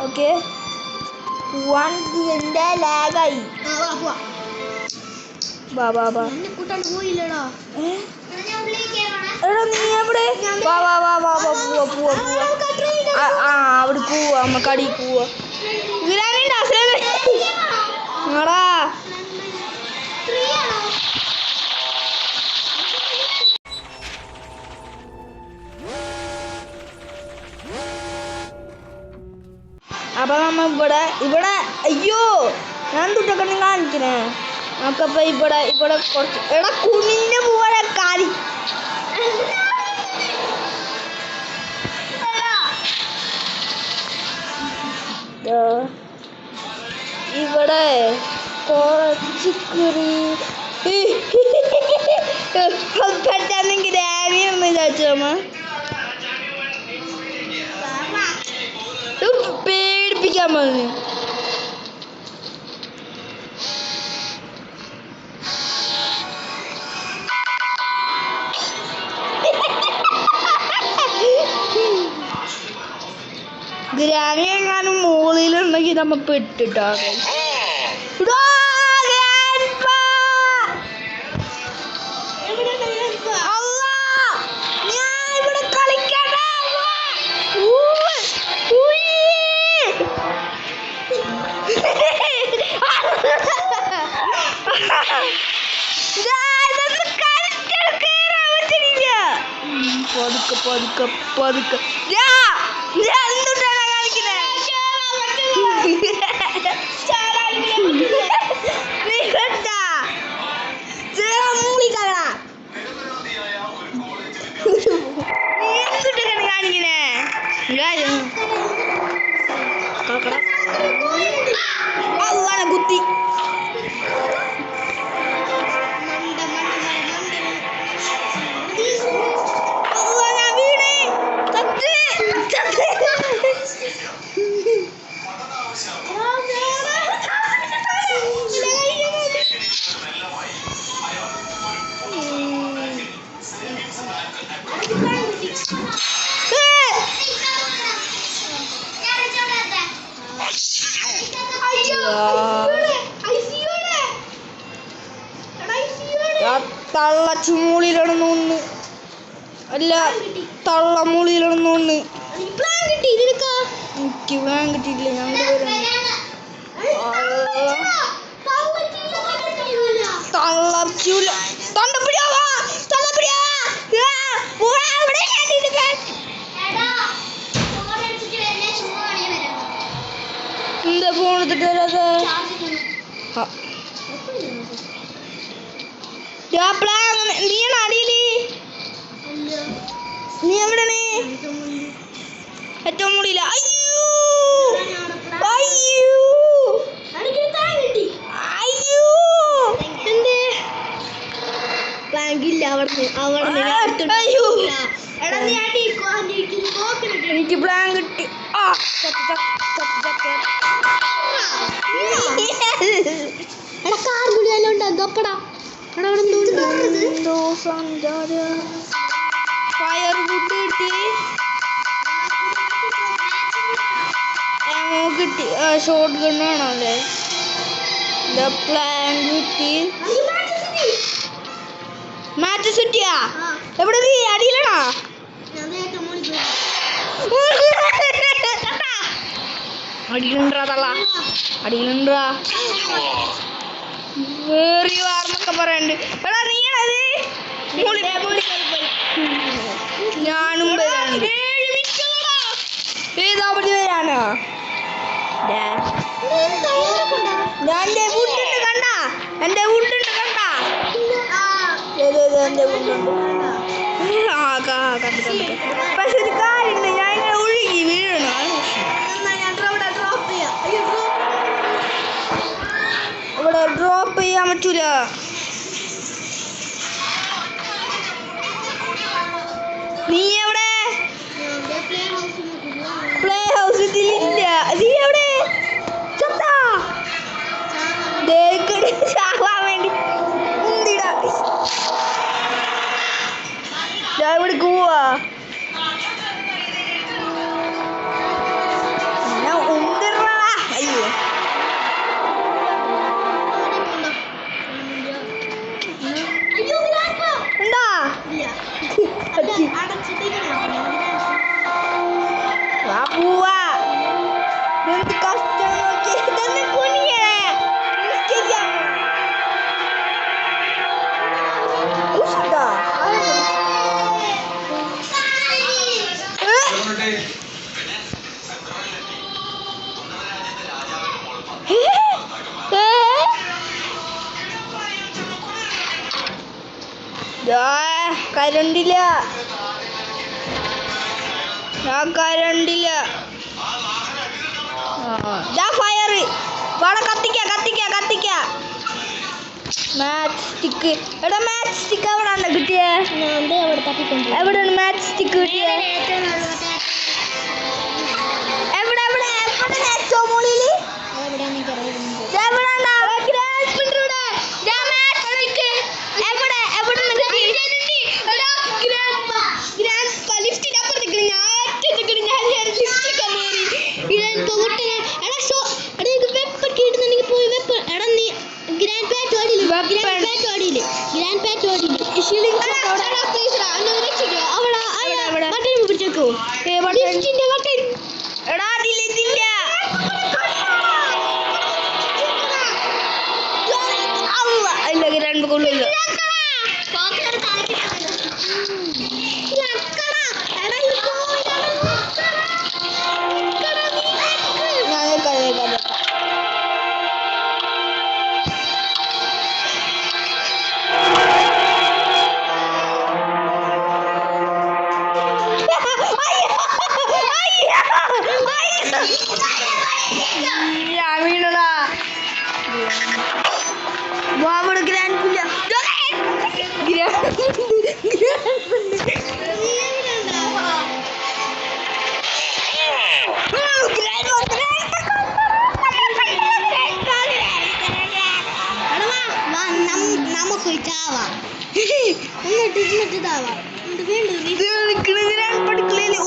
Okay എന്റെ ലാഗായി. വാ വാ വാ. എടാ നീ എവിടെ? വാ വാ വാ വാ വാ പോവാ പോവാ പോവാ. അവിടെ പോവാ, നമുക്ക് അടി പോവാ. അപ്പൊ നമ്മ ഇവിടെ അയ്യോ ഞാൻ തൊട്ടൊക്കെ കാണിക്കണേ. നമുക്കപ്പ ഇവിടെ കുറച്ച് എടാ കുനിഞ്ഞു പോവാ കാലി. ഇവിടെ കുറച്ച് പെട്ടെന്ന് ഗ്രാവിയൊന്നും വിചാരിച്ചു നമ്മ പേടിപ്പിക്കാൻ പറഞ്ഞു. ഗ്രാനി എങ്ങാനും മുകളിലുണ്ടെങ്കിൽ നമ്മ പെട്ടിട്ടാ. പതുക്കെ കുത്തി തള്ള ചൂളിലിടണോന്ന് അല്ല തള്ള മൂളിലിടണോന്ന്. എനിക്ക് പ്ലാൻ കിട്ടിയിട്ടില്ല. ഞങ്ങൾ തള്ളൂല എന്താ ഫോൺ എടുത്തിട്ട് വരാതെ? നീയാണ് അടിയില്. നീ എവിടെയാണ്? ഏറ്റവും മുടിയില്ല. അയ്യോ അയ്യോ അയ്യോ എന്തേ ബാങ്കില്ല എനിക്ക് പ്ലാൻ കിട്ടി. ഫയർ വുഡ് കിട്ടി. ഷോട്ട് ഗൺ വേണമല്ലേ? പ്ലാൻ കിട്ടി. മാച്ച് സിറ്റിയാ എവിടെ? നീ അടിയിലടാ. അടിയിലുണ്ടാ തള്ള അടിയിലുണ്ടാ. വേറെ വാർന്നൊക്കെ പറയണ്ട്. എടാ നീയാണത്? ഞാനും വരാനുണ്ട്. ഏതാ പടി വരാനോ? എന്റെ വീട്ടുണ്ട് കണ്ട? എന്റെ വീട്ടുണ്ട് കണ്ട? എന്റെ വീട്ടുണ്ട്. പക്ഷെ ഒരു കാര്യമുണ്ട്, ഞാൻ ഇങ്ങനെ ഒഴുകി വീഴണം. ഇവിടെ ഡ്രോപ്പ് ചെയ്യാൻ പറ്റൂല. നീ എവിടെ? പ്ലേ ഹൗസ് ഇതിലില്ല. നീ എവിടെ? ചത്താ ചാവാൻ വേണ്ടി ഉന്തിടാ. ഞാൻ ഇവിടെ പോവാ. ഞാൻ കരണ്ടില്ല കരണ്ടില്ല ഫയർ വാട കത്തിക്ക മാച്ച് സ്റ്റിക്ക് എടാ മാച്ച് സ്റ്റിക്ക് എവിടെയാണ് കിട്ടിയേ എവിടെയാണ് മാച്ച് സ്റ്റിക്ക് കിട്ടിയേ എവിടെ ഏറ്റവും മുകളിൽ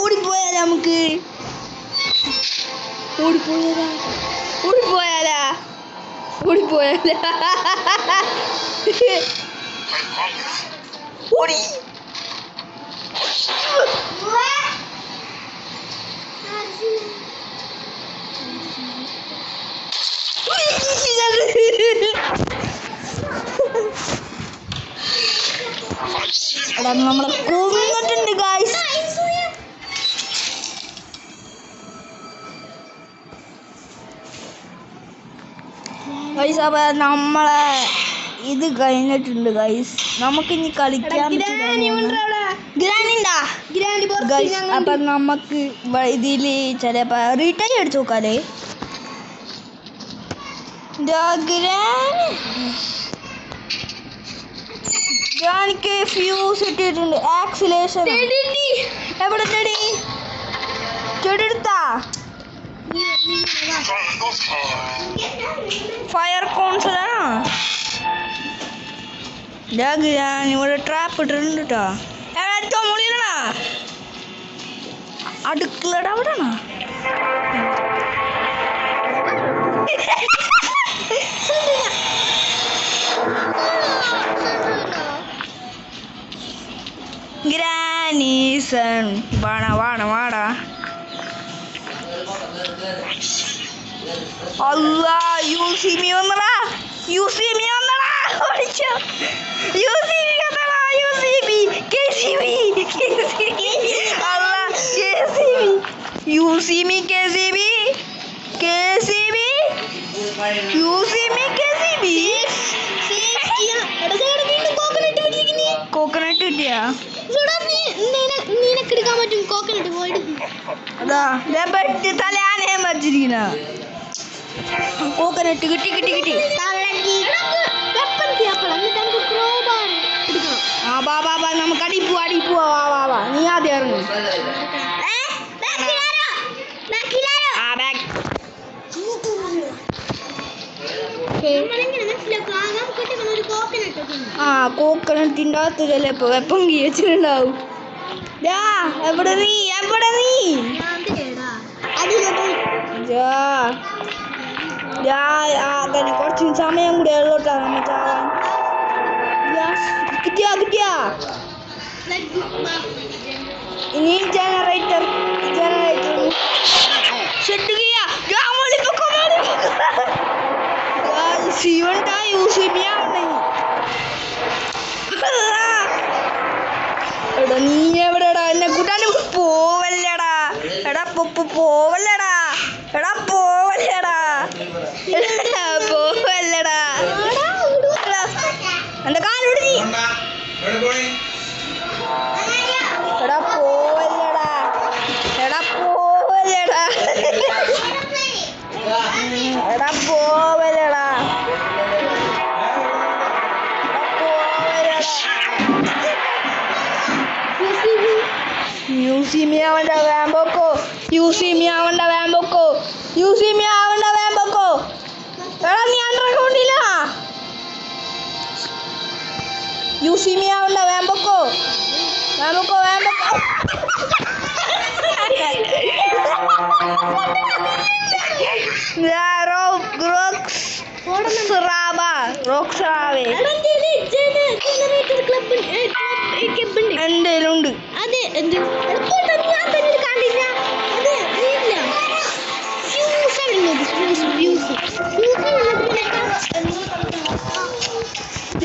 ഓടിപ്പോയാലോ നമുക്ക് ഓടിപ്പോയാലാ ഓടി നമ്മളെ കൊന്നിട്ടുണ്ട് ഗായ്സ്. ഗൈസ് അപ്പൊ നമ്മളെ ഇത് കഴിഞ്ഞിട്ടുണ്ട് ഗൈസ്. നമുക്കിനി കളിക്കാൻ ഗൈസ്. അപ്പൊ നമുക്ക് ഇതില് ചിലപ്പോ റീടൈ അടിച്ചു നോക്കാലേ. എനിക്ക് ഫ്യൂസ് ഇട്ടിട്ടുണ്ട്. ആക്സിലേഷൻ എവിടെ ചെടുത്താ ഫയർ കോൺസലാണോ? ഞാൻ ഇവിടെ ട്രാപ്പ് ഇട്ടിട്ടുണ്ട് കേട്ടോ. ഏറ്റവും മുകളിലാണോ? അടുക്കളയുടെ അവിടെയാണോ? ഗ്രാനീസൺ വാടാ അല്ലാ യൂസിമി വന്നടാ ഓടിച്ചോ. കോക്കനട്ട് കിട്ടിയാ നിനക്കെടുക്കാൻ പറ്റും. കോക്കനട്ട് അതാ തലയാനേ മരിച്ചിരിക്കുന്ന കോക്കനട്ട് കിട്ടി. ബാ നമുക്ക് അടി പോവാ. വാ നീ ആദ്യം ഇറങ്ങും. കോക്കനട്ടിൻ്റെ അകത്ത് ചിലപ്പോ വെപ്പം വെച്ചിട്ടുണ്ടാവും. എവിടെ നീ കുറച്ച് സമയം കൂടി ഉള്ളോട്ടാ നമ്മ ചാവാൻ. കിട്ടിയാ ഇനി ജനറേറ്റർ സെറ്റ് ചെയ്യാ. ശിവൻട്ടാ യൂസിമിയാണ്. എടാ നീ എവിടെടാ? എന്നെ കൂട്ടാനും പോവല്ലടാ. പോവല്ലടാ. എന്റെ കാലൊടി ആവണ്ട വേമ്പൊക്കോ യൂസിമി ആവണ്ട വേമ്പൊക്കോ യൂസിമി ആവണ്ട വേമ്പൊക്കോ എടാ നീ അണ്ടർഗ്രൗണ്ടില്ല യൂസിമി ആവണ്ട വേമ്പൊക്കോ വേമ്പൊക്കോ വേമ്പൊക്കോ എന്തേലുണ്ട് അതെ എന്ത്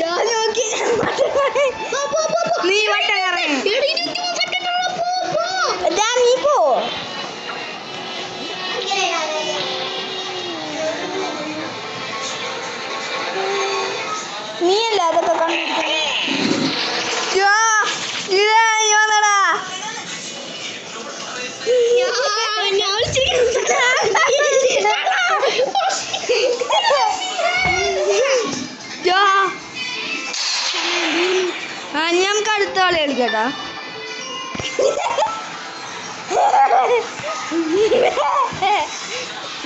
ഞാൻ നോക്കി നീ വട്ടം കറങ്ങി നീ പോ നീയല്ല അതൊക്കെ കണ്ടിരിക്കുന്നത് നമുക്ക് അടുത്ത കളി കളിക്കട്ടാ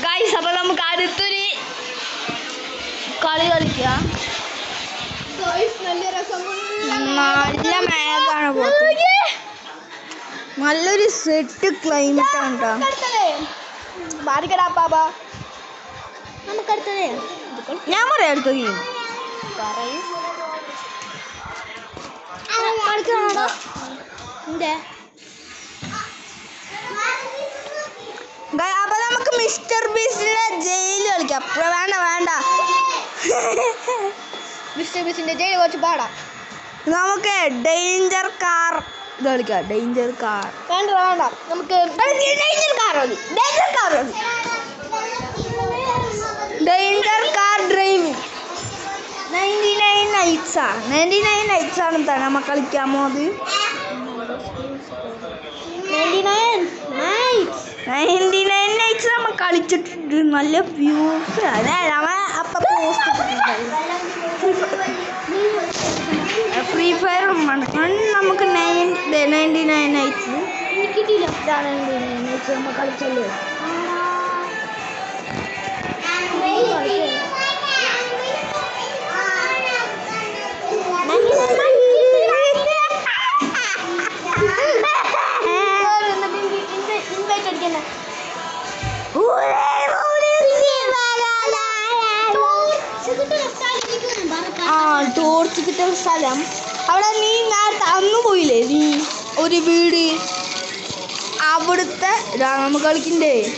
ഗൈസ് അപ്പൊ നമുക്ക് അടുത്തൊരു കളി കളിക്കാം നല്ല മേഘാണ് പോകുന്നത് നല്ലൊരു സെറ്റ് ക്ലൈമറ്റ് ആണ് നമുക്കടുത്തതേ ഞാൻ പറയാം അടുത്ത ഗെയിം അപ്പൊ നമുക്ക് മിസ്റ്റർ ബീസ്റ്റിന്റെ ജയിൽ കളിക്കാം വേണ്ട വേണ്ട മിസ്റ്റർ ബീസിന്റെ ജയിൽ കുറച്ച് പാടാം നമുക്ക് ഡേഞ്ചർ കാർ ഇത് കളിക്കാം ഡേഞ്ചർ കാർ വേണ്ട വേണ്ട നമുക്ക് ഡേഞ്ചർ കാർ മതി ഡേഞ്ചർ കാർ മതി ഡേഞ്ചർ കാർ ഡ്രൈവിംഗ് 99 നൈറ്റ്സ് ആണ് നമ്മൾ കളിക്കാൻ പോകുന്നത് 99 നൈറ്റ്സ് നമ്മൾ കളിച്ചിട്ടുണ്ട് നല്ല വ്യൂസ് അതെ നമ്മ അപ്പം പോസ്റ്റ് ഫ്രീ ഫയർ നമുക്ക് 99 നൈറ്റ്സ് കിട്ടിയില്ല 99 നൈറ്റ്സ് നമ്മൾ കളിച്ചല്ലോ ടോർച്ച് കിട്ടുന്ന സ്ഥലം അവിടെ നീ നേരത്തെ അന്ന് പോയില്ലേ നീ ഒരു വീട് അവിടുത്തെ നമുക്ക് കളിക്കണ്ടേ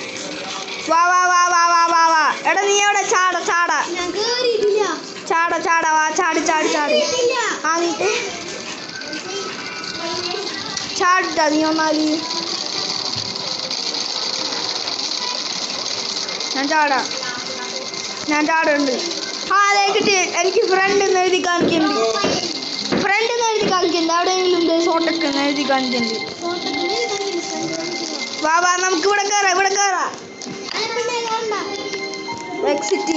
വാ വാ വാ വാ വാ വാ വാ എടാ നീ എവിടെ ചാട ചാട ചാട ചാട വാ ചാടി ചാടി ചാടി ആ നീ ചാടിട്ടാ നീ ഒന്നാല് ഞാൻ ചാടുണ്ട് ആ അതെ കിട്ടി എനിക്ക് ഫ്രണ്ട് എന്ന് എഴുതി കാണിക്കുന്നുണ്ട് എവിടെയെങ്കിലും ഷോട്ടൊക്കെ എഴുതി കാണിക്കുന്നുണ്ട് വാ വാ നമുക്ക് ഇവിടെ കയറാം എക്സിറ്റ്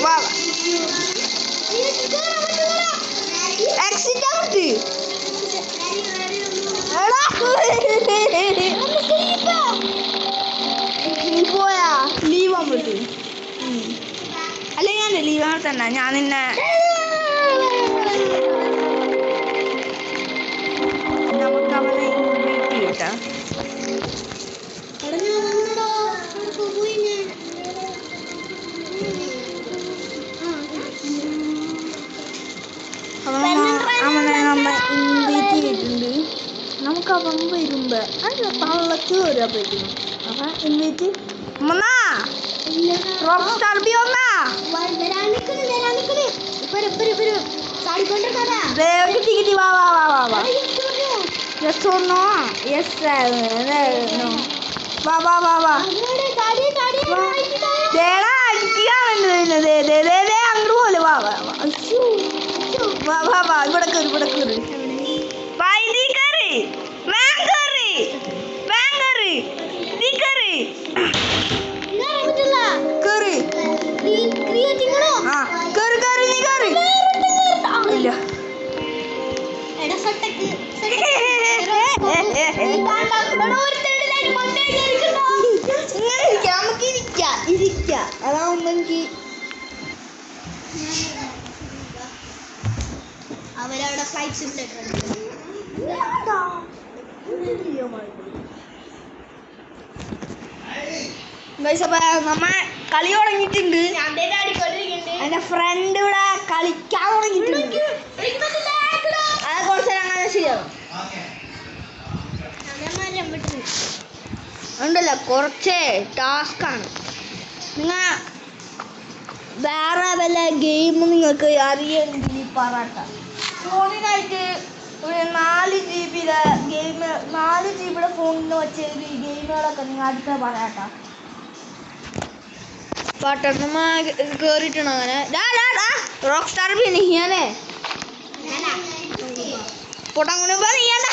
വാ എക്സിറ്റ് ഔട്ട് നീ പോയാ ലീവ് ആകുമ്പോഴത്തേ അല്ല ഞാൻ ലീവാണ് തന്നെ ഞാൻ നിന്നെ നമുക്ക് അവനെ ഇൻവൈറ്റ് ചെയ്യട്ടാ അവനെ നമ്മ ഇൻവൈറ്റ് ചെയ്തിട്ടുണ്ട് നമുക്ക് അവൻ വരുമ്പോ അല്ല പള്ളക്ക് വരാൻ പറ്റും അപ്പൊ ഇൻവൈറ്റ് റോക്ക് സ്റ്റാർ ബി ഒന്നാ കിട്ടി വാ വാ വാ വാ വാ yes or no yes no വാ വാ വാ വാ ദേടാ അടിക്കാണ് അങ്ങോട്ട് പോലെ വാ വാ വാ വാ വാ ഇവിടെ കയറി വാ ഇതീ കയറി ഇല്ല നോക്കി അവരവിടെ ഫ്ലൈറ്റ് സിമുലേറ്റർ നമ്മ കളി തുടങ്ങിയിട്ടുണ്ട്. എന്റെ ഫ്രണ്ട് ഇവിടെ കളിക്കാൻ തുടങ്ങിയിട്ടുണ്ട്. അത് കുറച്ച് നേരം അങ്ങനെ ശരിയാവും ഉണ്ടല്ലോ, കുറച്ച് ടാസ്ക്കാണ്. നിങ്ങൾ വേറെ വല്ല ഗെയിം നിങ്ങൾക്ക് അറിയണമെങ്കിൽ പറയട്ട. ഫോണിനായിട്ട് ഒരു 4 GB ഗെയിം, 4 GB ഫോണിൽ വെച്ച ഗെയിമുകളൊക്കെ നിങ്ങൾ അടുത്ത പറയട്ട. പാട്ടമ്മ കേറിയിട്ടാണ് അങ്ങനെ റോക്ക് സ്റ്റാർ നീയാണേ പൊട്ടങ്ങുണി നീയണ്ട.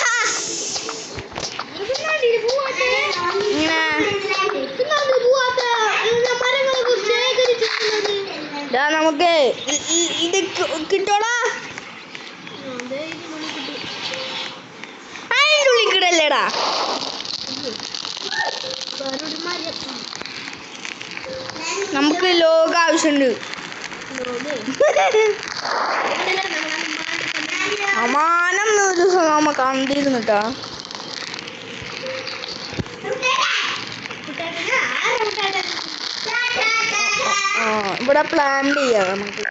നമുക്ക് ഇത് കിട്ടോടാ. അതിൻ്റെ ഉള്ളിൽ കിടല്ലേടാ. നമുക്ക് ലോക ആവശ്യമുണ്ട്. സമാനം ഒരു ദിവസം നമ്മ കണ്ടിരുന്നു കേട്ടോ. ഇവിടെ പ്ലാൻ ചെയ്യാം നമുക്ക്.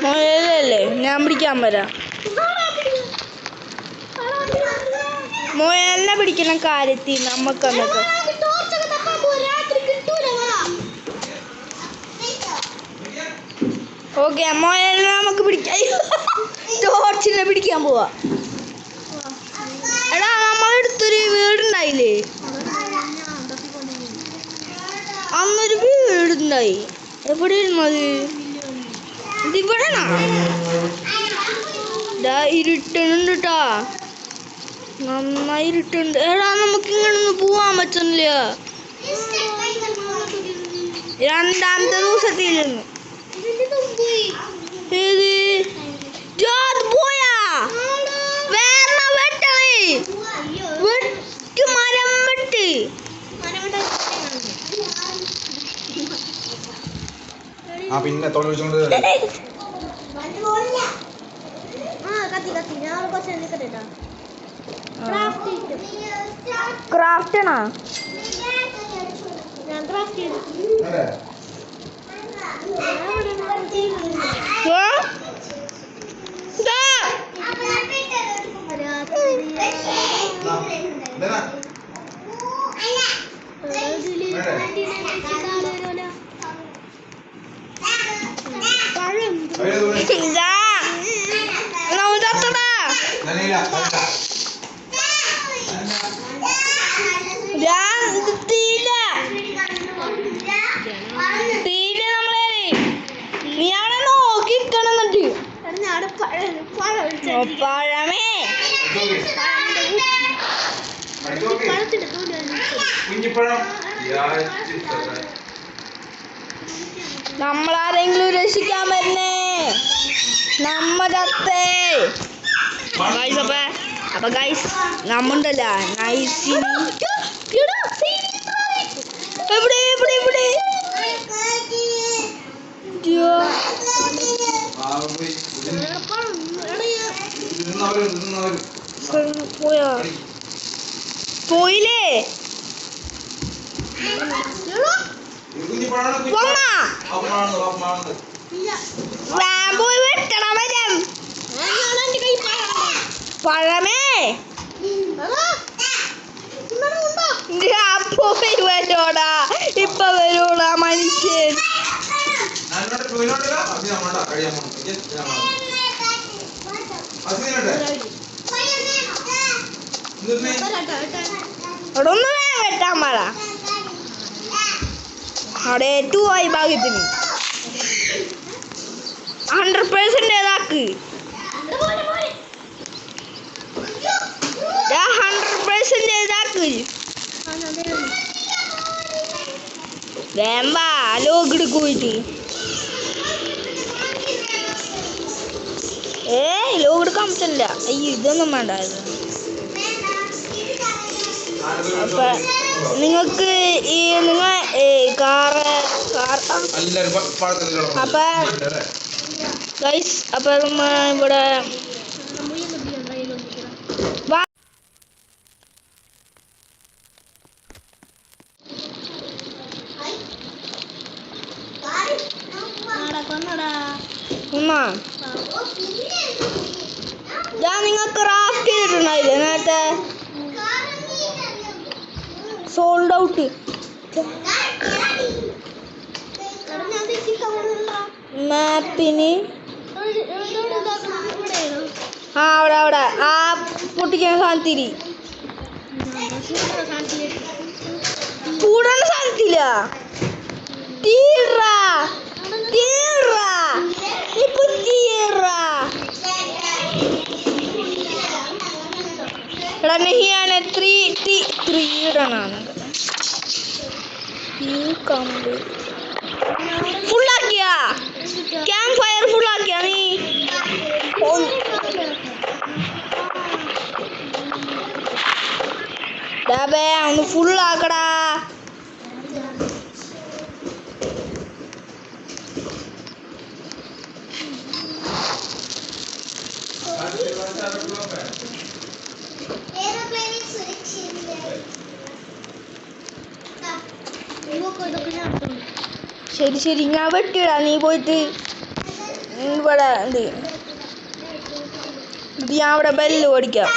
മോയലല്ലേ ഞാൻ പിടിക്കാൻ വരാം. മോയലിനെ പിടിക്കുന്ന കാര്യത്തിൽ നമുക്ക് ഓക്കെ. മോയലിനെ നമുക്ക് പിടിക്കാം. ടോർച്ചിനെ പിടിക്കാൻ പോവാ. എടാ നമ്മളടുത്തൊരു വീടുണ്ടായില്ലേ, അന്നൊരു വീടുണ്ടായി. എവിടെ ഇരുന്നത്? ഇതിവിടെ ഇരുട്ടുണ്ട് കേട്ടാ, നന്നായി ഇരുട്ടുണ്ട്. എടാ നമുക്ക് ഇങ്ങനൊന്നും പോവാൻ പറ്റുന്നില്ല. രണ്ടാമത്തെ ദിവസത്തിലിരുന്നു. ഏത് പോയാ വേറെ വെട്ടേ വെട്ട് മരം വെട്ട്. പിന്നെ തൊഴിച്ചുകൊണ്ട് ക്രാഫ്റ്റാണോ? പഴമേ നമ്മളാരെങ്കിലും രക്ഷിക്കാൻ വരുന്നേ നമ്മടത്തെ. അപ്പൊ ഗൈസ് നമ്മണ്ടല്ല നൈസ്. എവിടെ എവിടെ എവിടെ പോയാ പോയില്ലേ? പോയി വെട്ടണം വരം പഴമേ. പോയി വരോടാ, ഇപ്പൊ വരൂടാ മനുഷ്യൻ. അവിടെ ഒന്ന് വേഗം വെട്ടാൻ പാട. അവിടെ ഏറ്റവും ആയി ഭാഗ്യത്തിന് 100% ഏതാക്ക് വരും വേമ്പാ ലോഗ് എടുക്ക് പോയിട്ട് ലോഗ് എടുക്കാൻ പറ്റില്ല അയ്യോ ഇതൊന്നും വേണ്ട ഇത് അപ്പൊ നിങ്ങൾക്ക് ഈ നിങ്ങൾ അപ്പൊ ഗൈസ് അപ്പൊ ഇവിടെ ഞാൻ നിങ്ങൾ ക്രാഫ്റ്റ് ചെയ്തിട്ടുണ്ടായില്ലേ നേരത്തെ സോൾഡ് ഔട്ട് മാപ്പിന് അവിടെ അവിടെ ആ പൊട്ടിക്കുന്ന സാധനത്തിരി കൂടേണ്ട സാധനത്തില്ല തീറാ തീറാ ഇപ്പൊ തീറാ എടാ നെഹിയാണ് ത്രീ ഇടണാണ് ഫുള്ളാക്കിയാ ക്യാമ്പ് ഫയർ ഫുള്ളാക്കിയാ നീ ഒന്ന് ഫുള്ളാക്കടാ ശരി ശരി ഞാൻ വെട്ടിടാ നീ പോയിട്ട് ഇവിടെ എന്ത് ഇത് ഞാൻ ഇവിടെ ബെല്ല് ഓടിക്കാം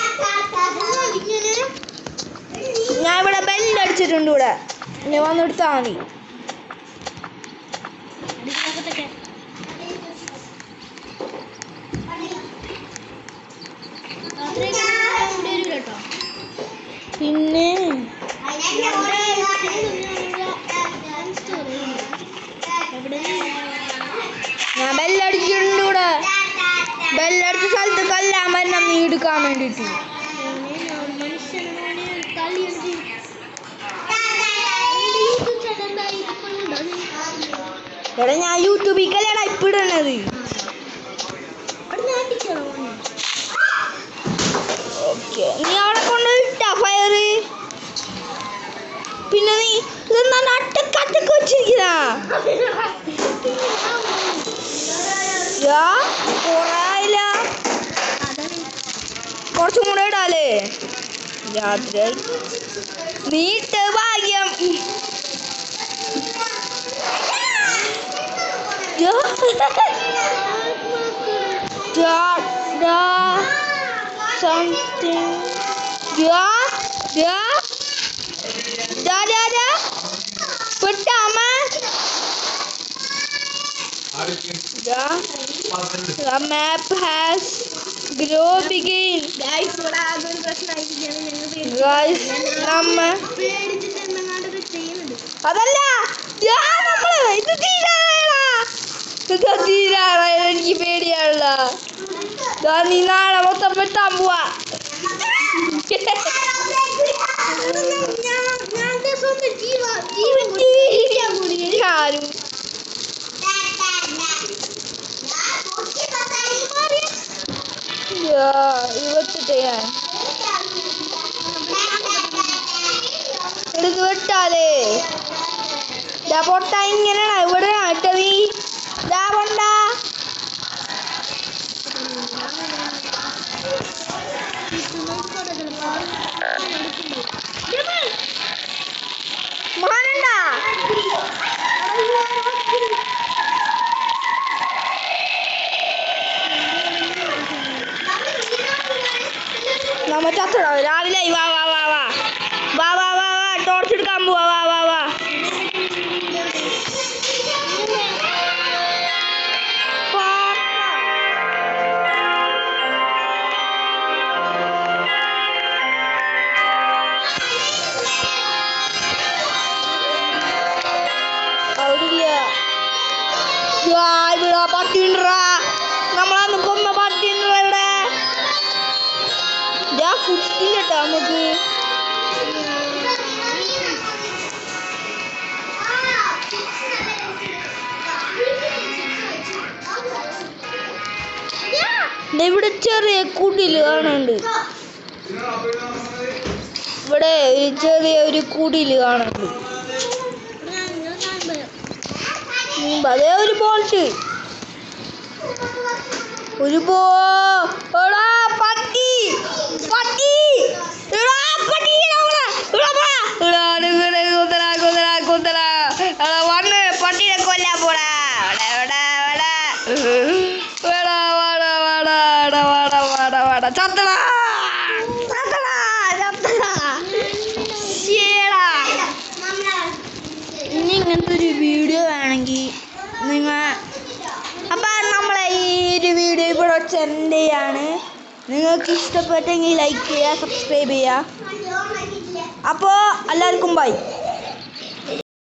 ഞാൻ ഇവിടെ ബെല്ല് അടിച്ചിട്ടുണ്ട് ഇവിടെ നീ വന്നെടുത്താ മതി പിന്നെ ഞാൻ ബെല്ലടിച്ചിട്ടുണ്ട് ഇവിടെ ബെല്ലടിച്ച സ്ഥലത്ത് കല്ലാൻ മരണം നീ എടുക്കാൻ വേണ്ടിട്ട് എടാ ഞാൻ യൂട്യൂബിൽ കല്യാടാ ഇപ്പൊ ഇടണത് ഓക്കെ നീ അവിടെ കൊണ്ട് ഇട്ടാ ഫയർ പിന്നെ നീ ഇതെന്താ അട്ടക്കട്ടക്ക് വെച്ചിരിക്കുന്ന കൊറയില്ല കുറച്ചും കൂടെ ഇടാലേ രാത്രി നീട്ട് ഭാഗ്യം something പെട്ടാമ the map has grow begin guys നമ്മ അതല്ല നമ്മള് ഇത് തീരാറാ എനിക്ക് പേടിയാണല്ല നീ നാളെ മൊത്തം വെട്ടാൻ പോവാ ആരും വെട്ടിട്ട് ഞാൻ എടുത്ത് വെട്ടാലേ പൊട്ട ഇങ്ങനെയാണ് ഇവിടെ ഇട്ട നീ പൊണ്ട മോഹനണ്ടാ നമ്മ ചത്തട രാവിലെ വാ വാ വാ വാ വാ വാ വാ വാ ടോർച്ച് എടുക്കാൻ പോവാ വാ വാ വാ ഇവിടെ പട്ടിണ്ടാ നമ്മളന്ന് കൊന്ന പട്ടിണ്ട ഇവിടെ ഫുഡില്ലട്ടോ നമുക്ക് ഇവിടെ ചെറിയ കുടില് കാണുന്നുണ്ട്. ഇവിടെ ചെറിയ ഒരു കുടില് കാണുന്നുണ്ട്. അതേ ഒരു ബോൾട്ട് ഒരു പട്ടി പട്ടി വന്ന് പട്ടിയെ കൊല്ലാൻ പോടാ. ചത്തടാ ഇനി ഇങ്ങനത്തെ ഒരു വീഡിയോ വേണമെങ്കിൽ നിങ്ങൾ അപ്പം നമ്മളെ ഈ ഒരു വീഡിയോ ഇവിടെ സെൻഡ് ചെയ്യാണ്. നിങ്ങൾക്ക് ഇഷ്ടപ്പെട്ടെങ്കിൽ ലൈക്ക് ചെയ്യുക, സബ്സ്ക്രൈബ് ചെയ്യുക. അപ്പോൾ എല്ലാവർക്കും ബൈ.